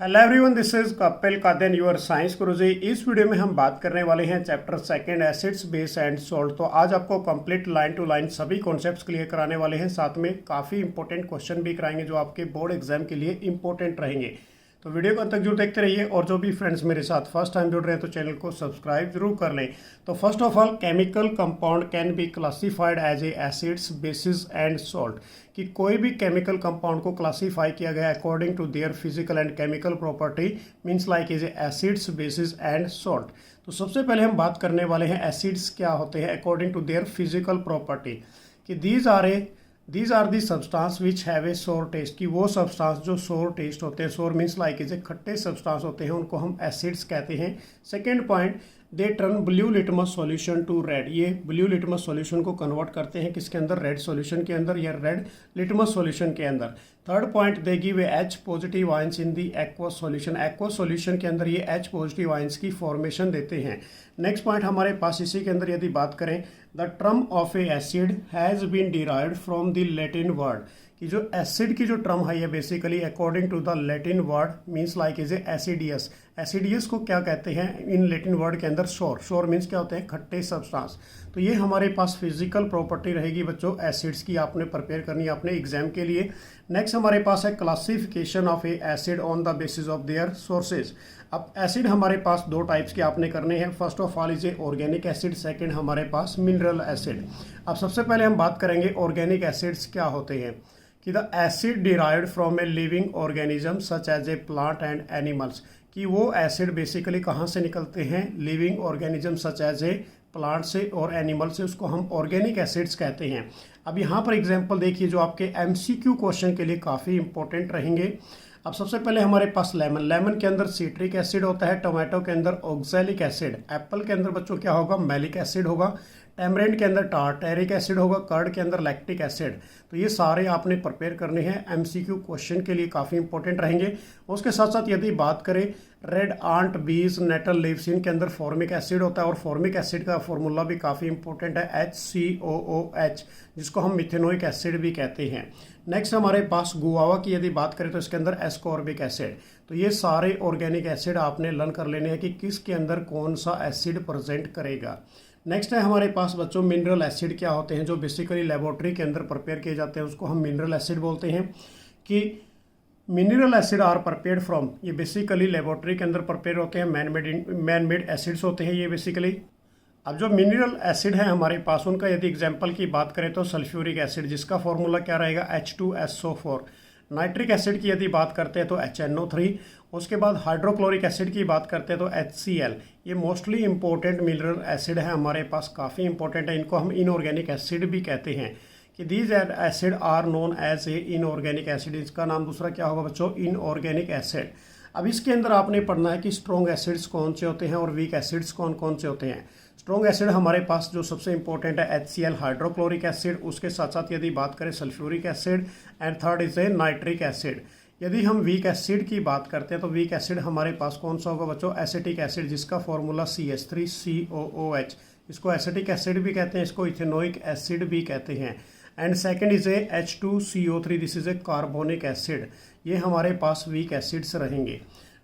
Hello everyone, this is Kapil Kadan your science guruji. इस video में हम बात करने वाले हैं chapter second acids base and salt. तो आज आपको कंप्लीट लाइन टू लाइन सभी कॉन्सेप्ट्स क्लियर कराने वाले हैं, साथ में काफ़ी इंपॉर्टेंट क्वेश्चन भी कराएंगे जो आपके बोर्ड एग्जाम के लिए इंपॉर्टेंट रहेंगे। तो वीडियो को अंत तक जरूर देखते रहिए और जो भी फ्रेंड्स मेरे साथ फर्स्ट टाइम जुड़ रहे हैं तो चैनल को सब्सक्राइब जरूर कर लें। तो first of all, chemical compound can be classified as a acids bases and salt, कि कोई भी केमिकल कंपाउंड को क्लासीफाई किया गया according to their physical and chemical property, means like is acids bases and salt. तो सबसे पहले हम बात करने वाले हैं एसिड्स क्या होते हैं according to their physical property, कि these are the substance which have a sour taste, कि वो सब्सटेंस जो सोर टेस्ट होते हैं, सोर मीन्स लाइक इज खट्टे सब्सटेंस होते हैं, उनको हम एसिड्स कहते हैं। Second point, they turn blue litmus solution to red, ये ब्लू लिटमस सॉल्यूशन को कन्वर्ट करते हैं किसके अंदर, रेड सॉल्यूशन के अंदर या रेड लिटमस सॉल्यूशन के अंदर। Third point, they give A H positive ions in the aqueous solution, aqueous solution के अंदर ये H पॉजिटिव आयंस की फॉर्मेशन देते हैं। नेक्स्ट पॉइंट हमारे पास इसी के अंदर यदि बात करें, the term of a acid has been derived from the Latin word, कि जो एसिड की जो टर्म है ये basically according to the Latin word means like is acidus. Acidus को क्या कहते हैं इन लैटिन वर्ड के अंदर, शोर। शोर मीन्स क्या होते हैं, खट्टे सब्सटेंस। तो ये हमारे पास फिजिकल प्रॉपर्टी रहेगी बच्चों एसिड्स की, आपने प्रिपेयर करनी है अपने एग्जाम के लिए। नेक्स्ट हमारे पास है classification of a acid on the basis of their sources. अब एसिड हमारे पास दो टाइप्स के आपने करने हैं। First of all is a organic acid, second हमारे पास मिनरल एसिड। अब सबसे पहले हम बात करेंगे ऑर्गेनिक एसिड्स क्या होते हैं, कि the acid derived from a living organism such as a plant and animals, कि वो एसिड बेसिकली कहाँ से निकलते हैं, living organism such as a plant से और एनिमल से, उसको हम ऑर्गेनिक एसिड्स कहते हैं। अब यहाँ पर एग्जांपल देखिए जो आपके एमसीक्यू क्वेश्चन के लिए काफ़ी इंपॉर्टेंट रहेंगे। अब सबसे पहले हमारे पास लेमन, लेमन के अंदर सिट्रिक एसिड होता है, टोमेटो के अंदर ऑक्सैलिक एसिड, एप्पल के अंदर बच्चों क्या होगा, मैलिक एसिड होगा, टैमरिंड के अंदर टार्टेरिक एसिड होगा, कर्ड के अंदर लैक्टिक एसिड। तो ये सारे आपने प्रिपेयर करने हैं, एमसीक्यू क्वेश्चन के लिए काफ़ी इंपॉर्टेंट रहेंगे। उसके साथ साथ यदि बात करें रेड आंट बीज नेटल लीव्स, इनके अंदर फॉर्मिक एसिड होता है और फॉर्मिक एसिड का फॉर्मूला भी काफ़ी इंपॉर्टेंट है, HCOOH, जिसको हम मिथेनोइक एसिड भी कहते हैं। नेक्स्ट हमारे पास गुआवा की यदि बात करें तो इसके अंदर एस्कॉर्बिक एसिड। तो ये सारे ऑर्गेनिक एसिड आपने लर्न कर लेने हैं कि किसके अंदर कौन सा एसिड प्रेजेंट करेगा। नेक्स्ट है हमारे पास बच्चों मिनरल एसिड क्या होते हैं, जो बेसिकली लेबोरेटरी के अंदर प्रिपेयर किए जाते हैं, उसको हम मिनरल एसिड बोलते हैं। कि mineral acid are prepared from, ये बेसिकली लेबोरेटरी के अंदर प्रिपेयर होते हैं, मैन मेड एसिड्स होते हैं ये बेसिकली। अब जो मिनरल एसिड है हमारे पास, उनका यदि एग्जांपल की बात करें तो सल्फ्यूरिक एसिड, जिसका फॉर्मूला क्या रहेगा, H2SO4। नाइट्रिक एसिड की यदि बात करते हैं तो HNO3। उसके बाद हाइड्रोक्लोरिक एसिड की बात करते हैं तो HCl। ये मोस्टली इंपॉर्टेंट मिनरल एसिड है हमारे पास, काफ़ी इंपॉर्टेंट है, इनको हम इनऑर्गेनिक एसिड भी कहते हैं। कि these acid are known as a inorganic acid, इसका नाम दूसरा क्या होगा बच्चों, इनऑर्गेनिक एसिड। अब इसके अंदर आपने पढ़ना है कि स्ट्रॉन्ग एसिड्स कौन से होते हैं और वीक एसिड्स कौन कौन से होते हैं। स्ट्रॉन्ग एसिड हमारे पास जो सबसे इंपॉर्टेंट है HCl हाइड्रोक्लोरिक एसिड, उसके साथ साथ यदि बात करें sulphuric acid, and third is a nitric acid. यदि हम वीक एसिड की बात करते हैं तो वीक एसिड हमारे पास कौन सा होगा बच्चों, एसिटिक एसिड, जिसका फॉर्मूला CH3COOH। इसको एसिटिक एसिड भी कहते हैं, इसको इथेनोइक एसिड भी कहते हैं। And second is a H2CO3, this is A carbonic acid. ये हमारे पास वीक एसिड्स रहेंगे।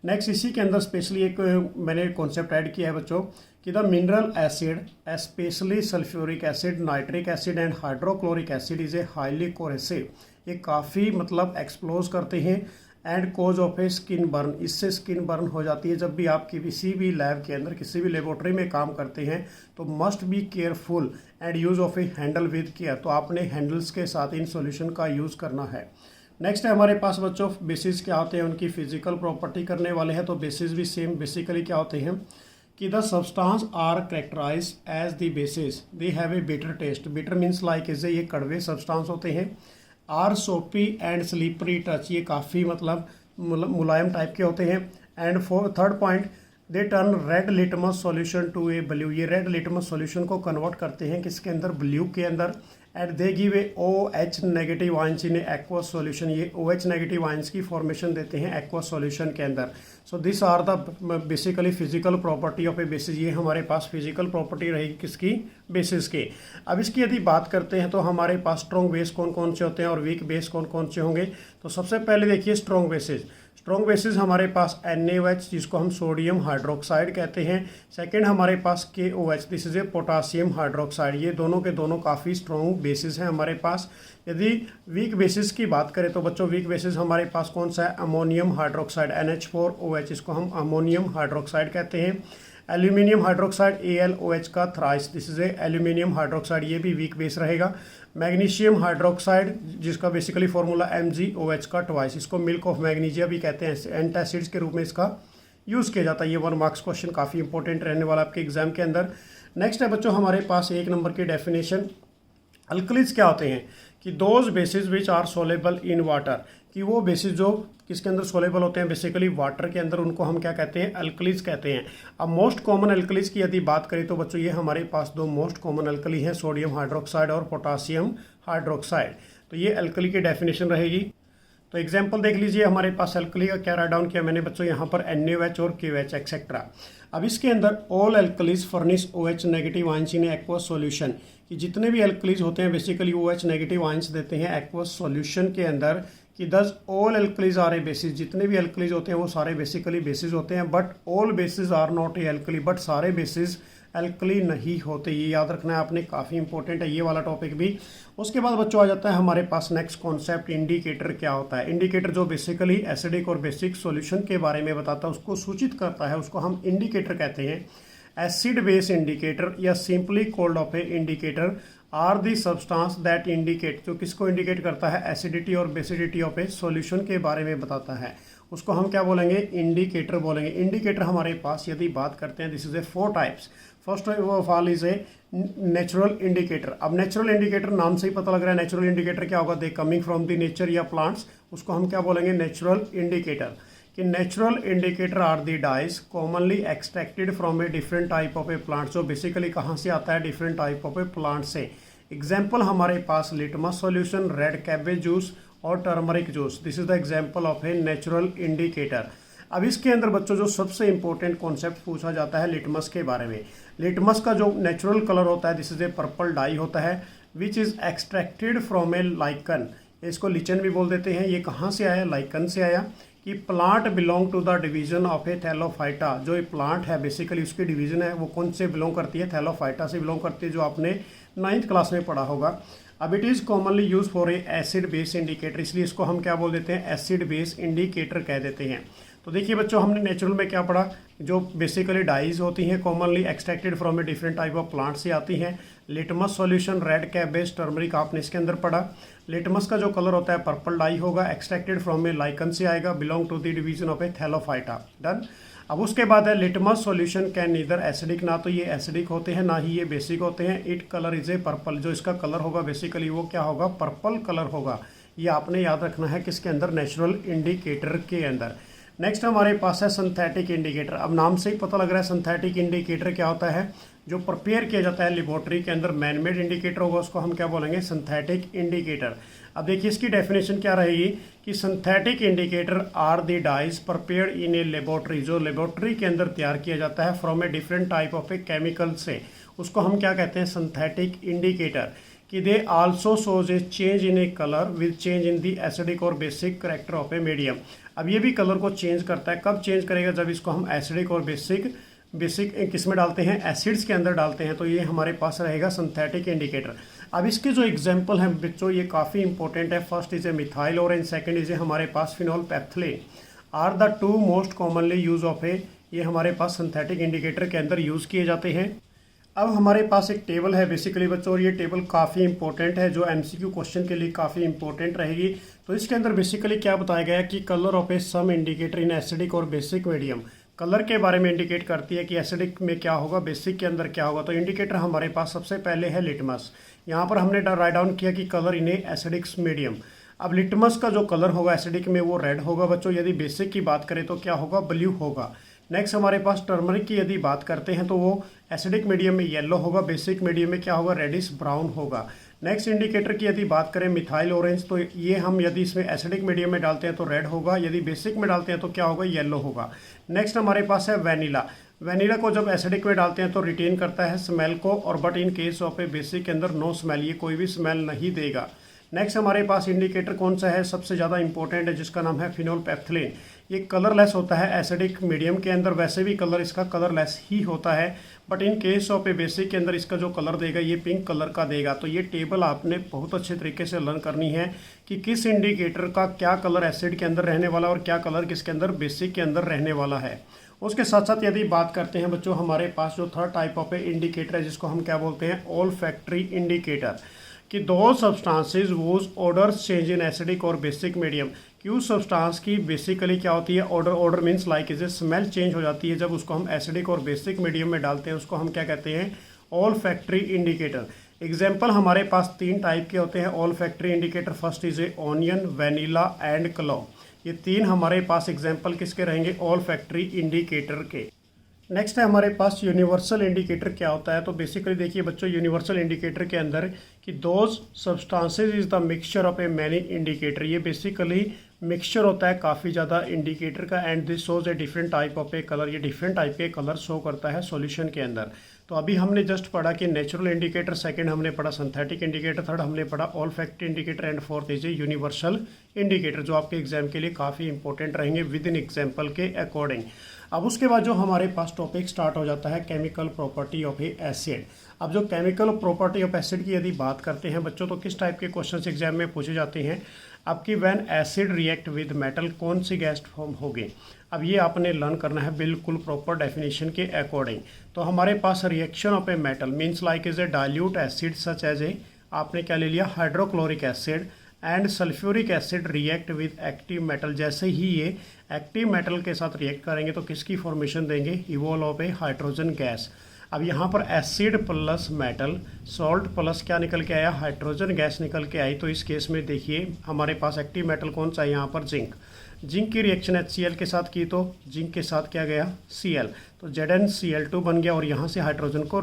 नेक्स्ट इसी के अंदर स्पेशली एक मैंने कॉन्सेप्ट ऐड किया है बच्चों, कि the mineral acid specially sulphuric acid, nitric acid and hydrochloric acid is a highly corrosive, ये काफ़ी मतलब एक्सप्लोज करते हैं and cause of a skin burn, इससे स्किन बर्न हो जाती है। जब भी आप किसी भी लैब के अंदर किसी भी लेबोरेटरी में काम करते हैं तो must be careful and use of A handle with care, तो आपने हैंडल्स के साथ इन सॉल्यूशन का यूज़ करना है। नेक्स्ट है हमारे पास बच्चों बेसिस क्या होते हैं, उनकी फिजिकल प्रॉपर्टी करने वाले हैं। तो बेसिस भी सेम बेसिकली क्या होते हैं, कि the substance are characterise as the bases, they have a bitter taste, bitter means like is ये कड़वे सब्सटेंस होते हैं। आर सोपी एंड स्लीपरी टच, ये काफ़ी मतलब मुलायम टाइप के होते हैं। And third point, they turn red litmus solution to a blue, ये रेड लिटमस सॉल्यूशन को कन्वर्ट करते हैं किसके अंदर, ब्लू के अंदर। And they give a OH negative ions in aqueous solution, ये OH नेगेटिव आयंस की फॉर्मेशन देते हैं एक्वस सॉल्यूशन के अंदर। So this are the basically physical property of a bases, ये हमारे पास फिजिकल प्रॉपर्टी रहेगी किसकी, बेसिस के। अब इसकी यदि बात करते हैं तो हमारे पास स्ट्रॉन्ग बेस कौन कौन से होते हैं और वीक बेस कौन कौन से होंगे। तो सबसे पहले देखिए स्ट्रॉन्ग बेसिस, स्ट्रॉन्ग बेसिस हमारे पास NaOH जिसको हम सोडियम हाइड्रोक्साइड कहते हैं। सेकंड हमारे पास KOH, this is A potassium hydroxide. ये दोनों के दोनों काफ़ी स्ट्रॉन्ग बेसिस हैं हमारे पास। यदि वीक बेसिस की बात करें तो बच्चों वीक बेसिस हमारे पास कौन सा है, अमोनियम हाइड्रोक्साइड NH4OH, इसको हम अमोनियम हाइड्रोक्साइड कहते हैं। एल्यूमिनियम हाइड्रोक्साइड AlOH का thrice, this is A aluminium hydroxide, ये भी वीक बेस रहेगा। मैग्नीशियम हाइड्रोक्साइड जिसका बेसिकली फॉर्मूला MgOH का ट्वाइस, इसको मिल्क ऑफ मैग्नीशिया भी कहते हैं। एंटासिड्स के रूप में इसका यूज़ किया जाता है। ये 1 मार्क्स क्वेश्चन काफ़ी इंपॉर्टेंट रहने वाला आपके एग्जाम के अंदर। नेक्स्ट है बच्चों हमारे पास 1 नंबर की डेफिनेशन। अल्कलीज क्या होते हैं कि those bases which are soluble in water, कि वो बेसिस जो किसके अंदर सोलेबल होते हैं, बेसिकली वाटर के अंदर, उनको हम क्या कहते हैं, अल्कलीज कहते हैं। अब मोस्ट कॉमन अल्कलीज की यदि बात करें तो बच्चों ये हमारे पास 2 मोस्ट कॉमन अल्कली हैं, सोडियम हाइड्रोक्साइड और पोटासियम हाइड्रोक्साइड। तो ये अल्कली की डेफिनेशन रहेगी। तो एग्जाम्पल देख लीजिए, हमारे पास अल्कली का क्या राइट डाउन किया मैंने बच्चों, यहाँ पर NaOH और KOH एक्सेट्रा। अब इसके अंदर all alkalis furnish OH negative ions in aqueous solution, कि जितने भी अल्कलीज होते हैं बेसिकली OH नेगेटिव आयंस देते हैं एक्वस सॉल्यूशन के अंदर। कि thus all alkalis are a bases, जितने भी अल्कलीज होते हैं वो सारे बेसिकली बेसिस होते हैं। But all bases are not a alkali, but सारे बेसिस अल्कली नहीं होते, ये याद रखना है आपने, काफ़ी इंपॉर्टेंट है ये वाला टॉपिक भी। उसके बाद बच्चों आ जाता है हमारे पास नेक्स्ट कॉन्सेप्ट, इंडिकेटर क्या होता है। इंडिकेटर जो बेसिकली एसिडिक और बेसिक सॉल्यूशन के बारे में बताता है, उसको सूचित करता है, उसको हम इंडिकेटर कहते हैं। एसिड बेस इंडिकेटर या simply called of a indicator are the substance that indicate, जो किसको इंडिकेट करता है, एसिडिटी और बेसिडिटी ऑफ ए सॉल्यूशन के बारे में बताता है, उसको हम क्या बोलेंगे, इंडिकेटर बोलेंगे। इंडिकेटर हमारे पास यदि बात करते हैं, this is A 4 types. First of all is a natural indicator. अब नेचुरल इंडिकेटर नाम से ही पता लग रहा है नेचुरल इंडिकेटर क्या होगा, they coming from the nature या प्लांट्स, उसको हम क्या बोलेंगे, नेचुरल इंडिकेटर। कि natural indicator are the dyes commonly extracted from a different type of a plant, जो बेसिकली कहाँ से आता है, different type of a plant से। एग्जाम्पल हमारे पास litmus solution, red cabbage juice और turmeric juice, this is the example of a natural indicator. अब इसके अंदर बच्चों जो सबसे इंपॉर्टेंट कॉन्सेप्ट पूछा जाता है लिटमस के बारे में। लिटमस का जो नेचुरल कलर होता है, this is a purple dye होता है, which is extracted from a lichen, इसको लिचन भी बोल देते हैं। ये कहाँ से आया, लाइकन से आया। कि plant belong to the division of a thallophyta, जो ये प्लांट है बेसिकली उसकी डिवीजन है वो कौन से बिलोंग करती है, थैलोफाइटा से बिलोंग करती है, जो आपने 9th क्लास में पढ़ा होगा। अब it is commonly use for a acid base indicator, इसलिए इसको हम क्या बोल देते हैं, एसिड बेस इंडिकेटर कह देते हैं। तो देखिए बच्चों हमने नेचुरल में क्या पढ़ा, जो बेसिकली डाइज होती हैं commonly extracted from a different type of plant से आती हैं। Litmus solution, red cabbage, turmeric आपने इसके अंदर पढ़ा। लिटमस का जो कलर होता है पर्पल डाई होगा, एक्सट्रैक्टेड फ्रॉम ए लाइकन से आएगा, belong to the division of a thallophyta. Done. अब उसके बाद है litmus solution can neither acidic, ना तो ये एसिडिक होते हैं ना ही ये बेसिक होते हैं। It colour is a purple, जो इसका कलर होगा बेसिकली वो क्या होगा, पर्पल कलर होगा। ये आपने याद रखना है किसके अंदर, नेचुरल इंडिकेटर के अंदर। नेक्स्ट हमारे पास है सिंथेटिक इंडिकेटर। अब नाम से ही पता लग रहा है सिंथेटिक इंडिकेटर क्या होता है, जो प्रिपेयर किया जाता है लेबोरेटरी के अंदर, मैनमेड इंडिकेटर होगा, उसको हम क्या बोलेंगे, सिंथेटिक इंडिकेटर। अब देखिए इसकी डेफिनेशन क्या रहेगी कि synthetic indicator are the dyes prepared in a laboratory, जो लेबोरेटरी के अंदर तैयार किया जाता है from a different type of a chemical से, उसको हम क्या कहते हैं, सिंथेटिक इंडिकेटर। कि they also shows a change in a colour with change in the acidic और basic character of a medium. अब ये भी कलर को चेंज करता है, कब चेंज करेगा, जब इसको हम एसिडिक और बेसिक किस में डालते हैं, एसिड्स के अंदर डालते हैं, तो ये हमारे पास रहेगा सिंथेटिक इंडिकेटर। अब इसके जो एग्जाम्पल हैं बच्चों ये काफ़ी इंपॉर्टेंट है। फर्स्ट इज ए मिथाइल और सेकंड इज ए हमारे पास phenol naphthalene are the 2 most commonly use of a, ये हमारे पास सिंथेटिक इंडिकेटर के अंदर यूज़ किए जाते हैं। अब हमारे पास एक टेबल है बेसिकली बच्चों, और ये टेबल काफ़ी इंपॉर्टेंट है, जो MCQ क्वेश्चन के लिए काफ़ी इंपॉर्टेंट रहेगी। तो इसके अंदर बेसिकली क्या बताया गया है कि colour of a some indicator in acidic और बेसिक मीडियम, कलर के बारे में इंडिकेट करती है कि एसिडिक में क्या होगा, बेसिक के अंदर क्या होगा। तो इंडिकेटर हमारे पास सबसे पहले है लिटमस। यहाँ पर हमने राइट डाउन किया कि कलर इन ए एसिडिक मीडियम। अब लिटमस का जो कलर होगा एसिडिक में वो रेड होगा बच्चों, यदि बेसिक की बात करें तो क्या होगा, ब्लू होगा। नेक्स्ट हमारे पास टर्मरिक की यदि बात करते हैं तो वो एसिडिक मीडियम में येलो होगा, बेसिक मीडियम में क्या होगा, रेडिश ब्राउन होगा। नेक्स्ट इंडिकेटर की यदि बात करें मिथाइल ऑरेंज, तो ये हम यदि इसमें एसिडिक मीडियम में डालते हैं तो रेड होगा, यदि बेसिक में डालते हैं तो क्या होगा, येलो होगा। नेक्स्ट हमारे पास है वैनिला। वैनिला को जब एसिडिक में डालते हैं तो रिटेन करता है स्मेल को, और but in case of A basic के अंदर नो स्मेल, ये कोई भी स्मेल नहीं देगा। नेक्स्ट हमारे पास इंडिकेटर कौन सा है, सबसे ज़्यादा इंपॉर्टेंट है, जिसका नाम है फिनोल्फेथलीन। ये कलरलेस होता है एसिडिक मीडियम के अंदर, वैसे भी कलर इसका कलरलेस ही होता है, but in case of A basic के अंदर इसका जो कलर देगा ये पिंक कलर का देगा। तो ये टेबल आपने बहुत अच्छे तरीके से लर्न करनी है कि किस इंडिकेटर का क्या कलर एसिड के अंदर रहने वाला और क्या कलर किसके अंदर बेसिक के अंदर रहने वाला है। उसके साथ साथ यदि बात करते हैं बच्चों, हमारे पास जो थर्ड टाइप ऑफ इंडिकेटर है जिसको हम क्या बोलते हैं, ओल्फैक्टरी इंडिकेटर, कि दो substances whose odour change in acidic और बेसिक मीडियम, कि उस सब्सटेंस की बेसिकली क्या होती है odour means like is smell change हो जाती है जब उसको हम एसिडिक और बेसिक मीडियम में डालते हैं, उसको हम क्या कहते हैं, ओल्फैक्टरी इंडिकेटर। एग्जाम्पल हमारे पास 3 टाइप के होते हैं olfactory indicator. First is A onion, vanilla and clove. ये 3 हमारे पास एग्जाम्पल किसके रहेंगे, ऑल्फैक्टरी इंडिकेटर के। नेक्स्ट है हमारे पास यूनिवर्सल इंडिकेटर क्या होता है। तो बेसिकली देखिए बच्चों, यूनिवर्सल इंडिकेटर के अंदर कि those substances is the mixture of A many indicator, ये बेसिकली मिक्सचर होता है काफ़ी ज़्यादा इंडिकेटर का, and this shows A different type of A colour, ये डिफरेंट टाइप के कलर शो करता है सॉल्यूशन के अंदर। तो अभी हमने जस्ट पढ़ा कि नेचुरल इंडिकेटर, सेकंड हमने पढ़ा सिंथेटिक इंडिकेटर, थर्ड हमने पढ़ा olfactory indicator and fourth is a universal indicator, जो आपके एग्जाम के लिए काफ़ी इंपॉर्टेंट रहेंगे विद इन एग्जाम्पल के अकॉर्डिंग। अब उसके बाद जो हमारे पास टॉपिक स्टार्ट हो जाता है chemical property of a acid. अब जो केमिकल प्रॉपर्टी ऑफ एसिड की यदि बात करते हैं बच्चों, तो किस टाइप के क्वेश्चन एग्जाम में पूछे जाते हैं, आपकी when acid react with metal कौन सी गैस फॉर्म होगी। अब ये आपने लर्न करना है बिल्कुल प्रॉपर डेफिनेशन के अकॉर्डिंग। तो हमारे पास reaction of a metal means like is a dilute acid such as a, आपने क्या ले लिया, hydrochloric acid and sulphuric acid react with active metal. जैसे ही ये एक्टिव मेटल के साथ रिएक्ट करेंगे तो किसकी फॉर्मेशन देंगे, evolve of A hydrogen gas. अब यहाँ पर acid plus metal, salt plus क्या निकल के आया, हाइड्रोजन गैस निकल के आई। तो इस केस में देखिए हमारे पास एक्टिव मेटल कौन सा है, यहाँ पर जिंक। जिंक की रिएक्शन HCl के साथ की तो जिंक के साथ क्या गया, Cl, तो ZnCl2 बन गया और यहाँ से हाइड्रोजन को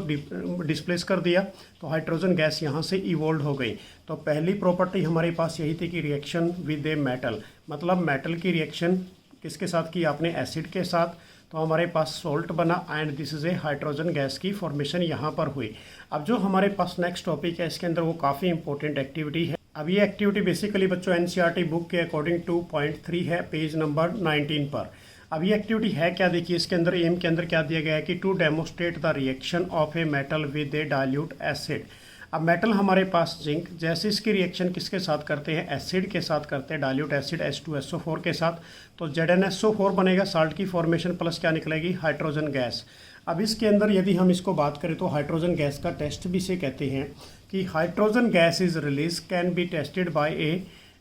डिस्प्लेस कर दिया, तो हाइड्रोजन गैस यहाँ से इवोल्व हो गई। तो पहली प्रॉपर्टी हमारे पास यही थी कि रिएक्शन विद ए मेटल, मतलब मेटल की रिएक्शन किसके साथ की आपने, एसिड के साथ, तो हमारे पास सोल्ट बना and this is a hydrogen gas की फॉर्मेशन यहाँ पर हुई। अब जो हमारे पास नेक्स्ट टॉपिक है इसके अंदर वो काफ़ी इंपॉर्टेंट एक्टिविटी है। अब ये एक्टिविटी बेसिकली बच्चों NCERT बुक के अकॉर्डिंग 2.3 है, पेज नंबर 19 पर। अब ये एक्टिविटी है क्या, देखिए इसके अंदर एम के अंदर क्या दिया गया है कि to demonstrate the reaction of a metal with a dilute acid. अब मेटल हमारे पास जिंक, जैसे इसकी रिएक्शन किसके साथ करते हैं, एसिड के साथ करते हैं, डाइल्यूट एसिड H2SO4 के साथ, तो ZnSO4 बनेगा, साल्ट की फॉर्मेशन प्लस क्या निकलेगी, हाइड्रोजन गैस। अब इसके अंदर यदि हम इसको बात करें तो हाइड्रोजन गैस का टेस्ट भी इसे कहते हैं कि hydrogen gas is release can be tested by A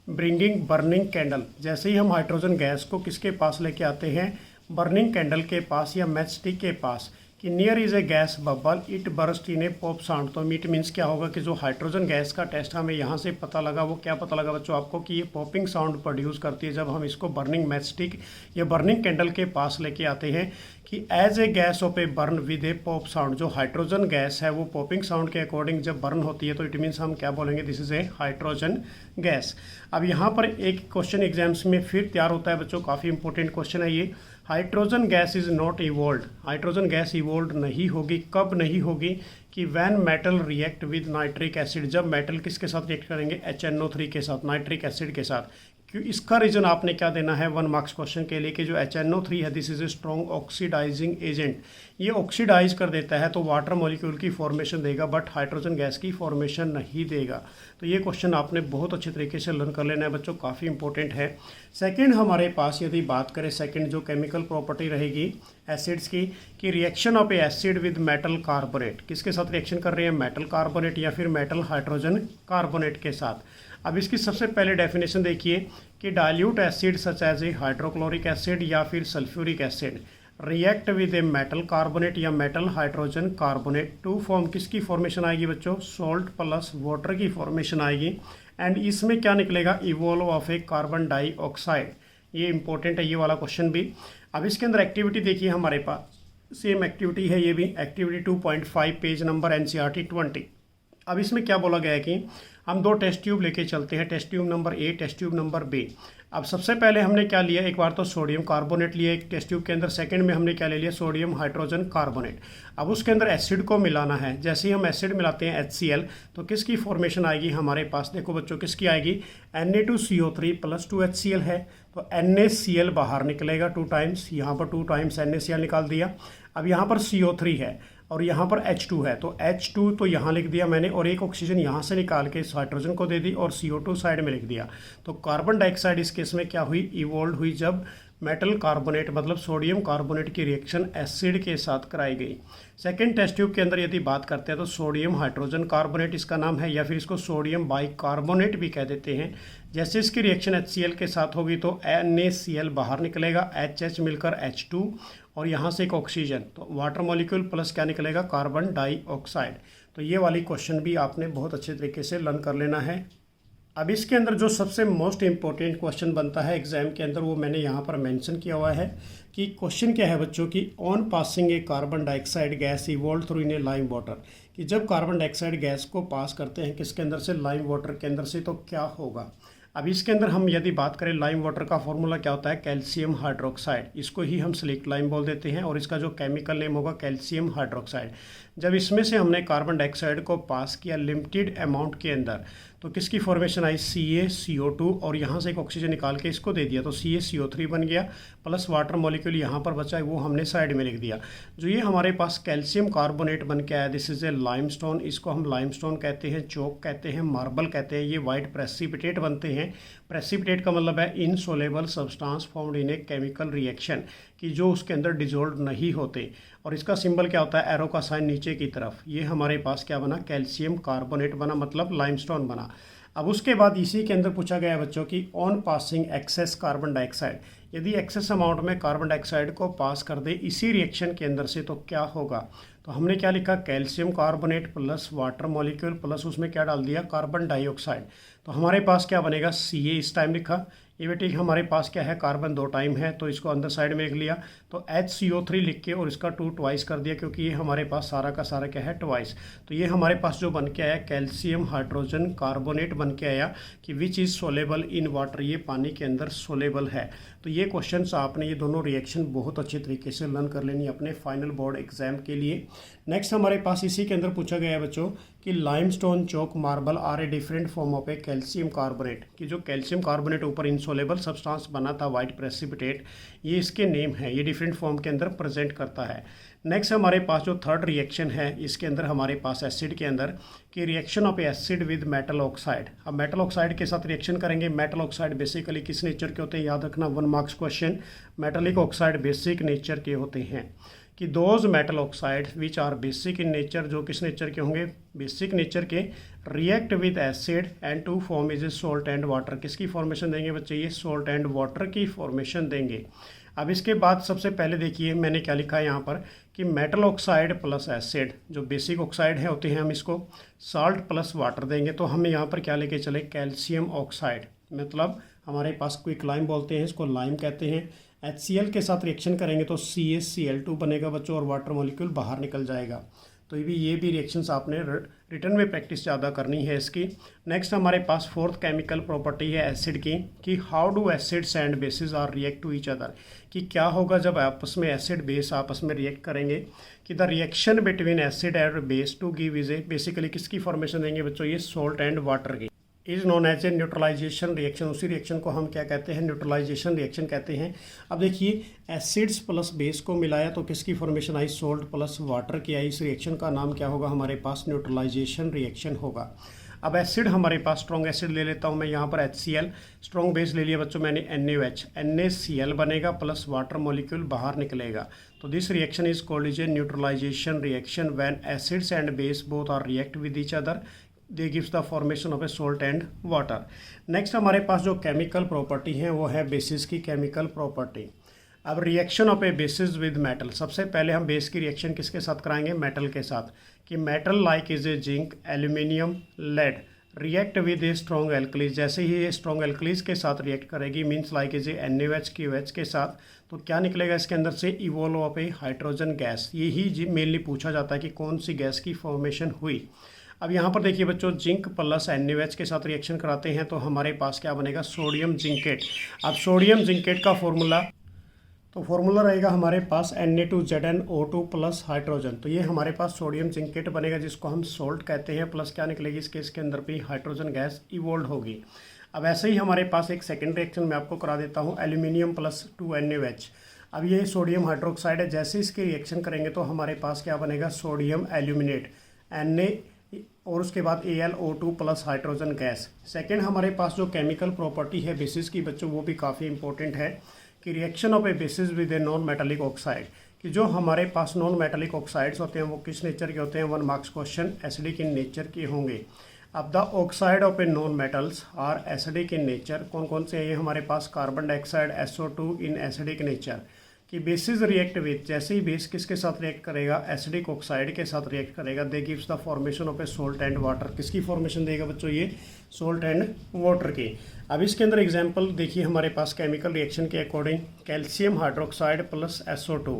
bringing burning candle. जैसे ही हम हाइड्रोजन गैस को किसके पास लेके आते हैं, बर्निंग कैंडल के पास या मैच स्टिक के पास, कि near is a gas bubble it burst in A pop sound. तो मीट मीन्स क्या होगा कि जो हाइड्रोजन गैस का टेस्ट हमें यहाँ से पता लगा, वो क्या पता लगा बच्चों आपको, कि ये पॉपिंग साउंड प्रोड्यूस करती है जब हम इसको बर्निंग मैच स्टिक या बर्निंग कैंडल के पास लेके आते हैं, कि as a gas of a burn with a pop sound. जो हाइड्रोजन गैस है वो पॉपिंग साउंड के अकॉर्डिंग जब बर्न होती है तो इट मीन्स हम क्या बोलेंगे, this is a hydrogen gas. अब यहाँ पर एक क्वेश्चन एग्जाम्स में फिर तैयार होता है बच्चों, काफ़ी इंपॉर्टेंट क्वेश्चन है ये, hydrogen gas is not evolve. Hydrogen gas evolve नहीं होगी, कब नहीं होगी, कि when metal react with nitric acid, जब मेटल किसके साथ रिएक्ट करेंगे, HNO3 के साथ, नाइट्रिक एसिड के साथ। क्यों, इसका रीजन आपने क्या देना है 1 मार्क्स क्वेश्चन के लिए, कि जो HNO3 है this is a strong oxidising agent, ये ऑक्सीडाइज कर देता है तो वाटर मॉलिक्यूल की फॉर्मेशन देगा बट हाइड्रोजन गैस की फॉर्मेशन नहीं देगा। तो ये क्वेश्चन आपने बहुत अच्छे तरीके से लर्न कर लेना है बच्चों, काफ़ी इंपॉर्टेंट है। सेकंड हमारे पास यदि बात करें, सेकंड जो केमिकल प्रॉपर्टी रहेगी एसिड्स की, कि reaction of a acid with metal carbonate, किसके साथ रिएक्शन कर रहे हैं, मेटल कार्बोनेट या फिर मेटल हाइड्रोजन कार्बोनेट के साथ। अब इसकी सबसे पहले डेफिनेशन देखिए कि dilute acid such as a hydrochloric acid या फिर sulphuric acid react with a metal carbonate या metal hydrogen carbonate to form, किसकी फॉर्मेशन आएगी बच्चों, सोल्ट प्लस वाटर की फॉर्मेशन आएगी, एंड इसमें क्या निकलेगा, evolve of a carbon dioxide. ये इंपॉर्टेंट है ये वाला क्वेश्चन भी। अब इसके अंदर एक्टिविटी देखिए हमारे पास, सेम एक्टिविटी है ये भी, एक्टिविटी 2.5 पेज नंबर NCERT 20। अब इसमें क्या बोला गया है कि हम 2 टेस्ट ट्यूब लेके चलते हैं, test tube number A, test tube number B। अब सबसे पहले हमने क्या लिया, एक बार तो सोडियम कार्बोनेट लिया एक टेस्ट ट्यूब के अंदर, सेकंड में हमने क्या ले लिया, सोडियम हाइड्रोजन कार्बोनेट। अब उसके अंदर एसिड को मिलाना है। जैसे ही हम एसिड मिलाते हैं HCl, तो किसकी फॉर्मेशन आएगी हमारे पास, देखो बच्चों किसकी आएगी, Na2CO3 + 2HCl है, तो NaCl बाहर निकलेगा 2 टाइम्स, यहाँ पर 2 टाइम्स NaCl निकाल दिया। अब यहाँ पर CO3 है और यहाँ पर H2 है, तो H2 तो यहाँ लिख दिया मैंने, और एक ऑक्सीजन यहाँ से निकाल के इस हाइड्रोजन को दे दी और CO2 साइड में लिख दिया। तो कार्बन डाइऑक्साइड इस केस में क्या हुई, इवॉल्व हुई जब मेटल कार्बोनेट मतलब सोडियम कार्बोनेट की रिएक्शन एसिड के साथ कराई गई। सेकेंड टेस्ट ट्यूब के अंदर यदि बात करते हैं तो सोडियम हाइड्रोजन कार्बोनेट इसका नाम है, या फिर इसको सोडियम बाइकार्बोनेट भी कह देते हैं। जैसे इसकी रिएक्शन HCl के साथ होगी तो NaCl बाहर निकलेगा, HH मिलकर H2 और यहाँ से एक ऑक्सीजन, तो वाटर मॉलिक्यूल प्लस क्या निकलेगा, कार्बन डाइऑक्साइड। तो ये वाली क्वेश्चन भी आपने बहुत अच्छे तरीके से लर्न कर लेना है। अब इसके अंदर जो सबसे मोस्ट इम्पोर्टेंट क्वेश्चन बनता है एग्जाम के अंदर, वो मैंने यहाँ पर मेंशन किया हुआ है कि क्वेश्चन क्या है बच्चों की, on passing A carbon dioxide gas evolve through in A lime water, कि जब कार्बन डाइऑक्साइड गैस को पास करते हैं किसके अंदर से, लाइम वाटर के अंदर से, तो क्या होगा। अब इसके अंदर हम यदि बात करें लाइम वाटर का फॉर्मूला क्या होता है, कैल्शियम हाइड्रोक्साइड, इसको ही हम सिलिक लाइम बोल देते हैं, और इसका जो केमिकल नेम होगा कैल्शियम हाइड्रोक्साइड। जब इसमें से हमने कार्बन डाइऑक्साइड को पास किया लिमिटेड अमाउंट के अंदर, तो किसकी फॉर्मेशन आई, CaCO2, और यहाँ से एक ऑक्सीजन निकाल के इसको दे दिया, तो CaCO3 बन गया, प्लस वाटर मॉलिक्यूल यहाँ पर बचा है वो हमने साइड में लिख दिया। जो ये हमारे पास कैल्शियम कार्बोनेट बन के आया, दिस इज ए लाइमस्टोन, इसको हम लाइमस्टोन कहते हैं, चोक कहते हैं, मार्बल कहते हैं। ये वाइट प्रेसिपिटेट बनते हैं। प्रेसिपिटेट का मतलब है insoluble substance formed in a chemical reaction, कि जो उसके अंदर डिजोल्व नहीं होते। और इसका सिंबल क्या होता है, एरो का साइन नीचे की तरफ। ये हमारे पास क्या बना, कैल्शियम कार्बोनेट बना, मतलब लाइमस्टोन बना। अब उसके बाद इसी के अंदर पूछा गया बच्चों की, on passing excess carbon dioxide, यदि एक्सेस अमाउंट में कार्बन डाइऑक्साइड को पास कर दे इसी रिएक्शन के अंदर से, तो क्या होगा। तो हमने क्या लिखा, calcium carbonate plus water molecule plus उसमें क्या डाल दिया, कार्बन डाइऑक्साइड। तो हमारे पास क्या बनेगा, Ca इस टाइम लिखा। ये बेटे हमारे पास क्या है, कार्बन 2 टाइम है, तो इसको अंदर साइड में लिख लिया। तो HCO3 लिख के और इसका 2 ट्वाइस कर दिया, क्योंकि ये हमारे पास सारा का सारा क्या है, ट्वाइस। तो ये हमारे पास जो बन के आया कैल्शियम हाइड्रोजन कार्बोनेट बन के आया, कि which is soluble in water, ये पानी के अंदर सोलेबल है। तो ये क्वेश्चंस आपने ये दोनों रिएक्शन बहुत अच्छे तरीके से लर्न कर लेनी अपने फाइनल बोर्ड एग्जाम के लिए। नेक्स्ट हमारे पास इसी के अंदर पूछा गया है बच्चों कि limestone, chalk, marble are a different form of a calcium carbonate, कि जो कैल्शियम कार्बोनेट ऊपर इनसोलेबल सब्सटेंस बना था वाइट प्रेसिपिटेट, ये इसके नेम है, ये डिफरेंट फॉर्म के अंदर प्रेजेंट करता है। नेक्स्ट हमारे पास जो थर्ड रिएक्शन है, इसके अंदर हमारे पास एसिड के अंदर कि reaction of acid with metal oxide. अब मेटल ऑक्साइड के साथ रिएक्शन करेंगे। मेटल ऑक्साइड बेसिकली किस नेचर के होते हैं, याद रखना 1 marks question. Metallic oxide basic nature के होते हैं, कि those metal oxide which are basic in nature, जो किस नेचर के होंगे, बेसिक नेचर के, react with acid and to form is a salt and water. किसकी फॉर्मेशन देंगे बच्चे, ये सॉल्ट एंड वाटर की फॉर्मेशन देंगे। अब इसके बाद सबसे पहले देखिए मैंने क्या लिखा है यहाँ पर कि मेटल ऑक्साइड प्लस एसिड, जो बेसिक ऑक्साइड है होते हैं, हम इसको साल्ट प्लस वाटर देंगे। तो हम यहाँ पर क्या लेके चले, कैल्शियम ऑक्साइड, मतलब हमारे पास क्विक लाइम बोलते हैं, इसको लाइम कहते हैं। HCl के साथ रिएक्शन करेंगे तो CaCl2 बनेगा बच्चों, और वाटर मॉलिक्यूल बाहर निकल जाएगा। तो ये भी रिएक्शंस आपने रिटर्न में प्रैक्टिस ज़्यादा करनी है इसकी। नेक्स्ट हमारे पास फोर्थ केमिकल प्रॉपर्टी है एसिड की, कि how do acids and bases are react to each other, कि क्या होगा जब आपस में एसिड बेस आपस में रिएक्ट करेंगे, कि the reaction between acid and base to give is a, basically किसकी फॉर्मेशन देंगे बच्चों, ये सॉल्ट एंड वाटर की, is known as a neutralisation reaction. उसी रिएक्शन को हम क्या कहते हैं, न्यूट्रलाइजेशन रिएक्शन कहते हैं। अब देखिए एसिड्स प्लस बेस को मिलाया तो किसकी फॉर्मेशन आई, सोल्ट प्लस वाटर की आई। इस रिएक्शन का नाम क्या होगा हमारे पास, न्यूट्रलाइजेशन रिएक्शन होगा। अब एसिड हमारे पास स्ट्रॉन्ग एसिड ले लेता हूँ मैं यहाँ पर HCl, स्ट्रॉन्ग बेस ले लिया बच्चों मैंने NaOH, NaCl बनेगा प्लस वाटर मॉलिक्यूल बाहर निकलेगा। तो this reaction is called is a neutralisation reaction when acids and base both are react with each other, they gives the formation of a salt and water. Next हमारे पास जो chemical property है वो है basis की chemical property. अब reaction of a basis with metal, सबसे पहले हम बेस की रिएक्शन किसके साथ कराएंगे, मेटल के साथ, कि metal like is a zinc, aluminium, lead react with a strong alkalis. जैसे ही ये स्ट्रॉन्ग एल्कलीज के साथ रिएक्ट करेगी, means like is a NaOH की OH के साथ, तो क्या निकलेगा इसके अंदर से, evolve of A hydrogen gas. यही जी मेनली पूछा जाता है कि कौन सी गैस की फॉर्मेशन हुई। अब यहाँ पर देखिए बच्चों, जिंक प्लस NaOH के साथ रिएक्शन कराते हैं तो हमारे पास क्या बनेगा, सोडियम जिंकेट। अब सोडियम जिंकेट का फॉर्मूला, तो फॉर्मूला रहेगा हमारे पास Na2ZnO2 प्लस हाइड्रोजन। तो ये हमारे पास सोडियम जिंकेट बनेगा जिसको हम सोल्ट कहते हैं, प्लस क्या निकलेगी इस केस के अंदर भी हाइड्रोजन गैस इवोल्व होगी। अब ऐसे ही हमारे पास एक सेकेंड रिएक्शन मैं आपको करा देता हूँ, एल्यूमिनियम प्लस 2NaOH। अब ये सोडियम हाइड्रोक्साइड है, जैसे इसकी रिएक्शन करेंगे तो हमारे पास क्या बनेगा, सोडियम एल्यूमिनेट Na और उसके बाद AlO2 plus hydrogen gas. Second हमारे पास जो केमिकल प्रॉपर्टी है बेसिस की बच्चों, वो भी काफ़ी इंपॉर्टेंट है कि reaction of a basis with a non metallic oxide, कि जो हमारे पास नॉन मेटालिक ऑक्साइड्स होते हैं वो किस नेचर के होते हैं, 1 marks question, acidic in nature के होंगे। अब the oxide of a non metals are acidic in nature, कौन कौन से हैं ये हमारे पास, carbon dioxide SO2 in acidic nature, कि बेसिस रिएक्ट विथ, जैसे ही बेस किसके साथ रिएक्ट करेगा, एसिडिक ऑक्साइड के साथ रिएक्ट करेगा, they gives the formation of a salt and water. किसकी फॉर्मेशन देगा बच्चों, ये सोल्ट एंड वाटर की। अब इसके अंदर एग्जांपल देखिए हमारे पास केमिकल रिएक्शन के according, calcium hydroxide plus SO2,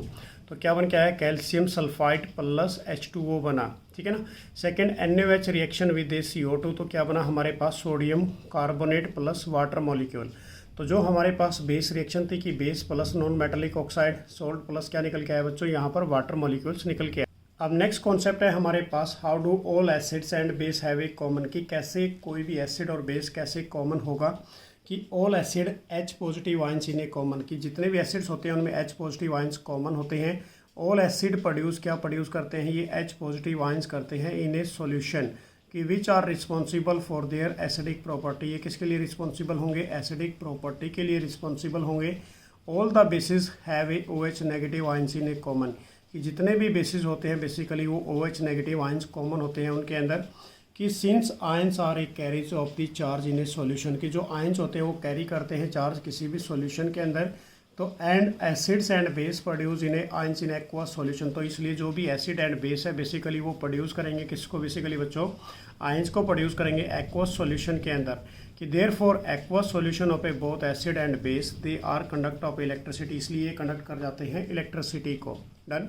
तो क्या बन के आया, कैल्शियम सल्फाइड प्लस H2O बना, ठीक है ना। Second NaOH reaction with CO2, तो क्या बना हमारे पास, sodium carbonate plus water molecule. तो जो हमारे पास बेस रिएक्शन थी कि base plus non metallic oxide, salt plus क्या निकल के आया बच्चों, यहाँ पर वाटर मॉलिक्यूल्स निकल के आए। अब नेक्स्ट कॉन्सेप्ट है हमारे पास, how do all acids and base have a common, कि कैसे कोई भी एसिड और बेस कैसे कॉमन होगा, कि all acid H positive ions in A common, कि जितने भी एसिड्स होते हैं उनमें H पॉजिटिव आयंस कॉमन होते हैं। ऑल एसिड प्रोड्यूस क्या प्रोड्यूस करते हैं, ये H पॉजिटिव आयंस करते हैं इन ए सॉल्यूशन, कि which are responsible for their acidic property, ये किसके लिए रिस्पॉन्सिबल होंगे, एसिडिक प्रॉपर्टी के लिए रिस्पॉन्सिबल होंगे। All the basis have a OH negative ions in A common, कि जितने भी बेसिस होते हैं बेसिकली वो OH नेगेटिव आयंस कॉमन होते हैं उनके अंदर, कि since ions are a carriers of the charge in a solution, कि जो आयंस होते हैं वो कैरी करते हैं चार्ज किसी भी सॉल्यूशन के अंदर, तो and acids and base produce in A ions in aqueous solution, तो इसलिए जो भी एसिड एंड बेस है बेसिकली वो प्रोड्यूस करेंगे किसको, बेसिकली बच्चों आयंस को प्रोड्यूस करेंगे एक्वस सॉल्यूशन के अंदर, कि therefore aqueous solution of a both acid and base they are conduct of electricity, इसलिए कंडक्ट कर जाते हैं इलेक्ट्रिसिटी को। डन।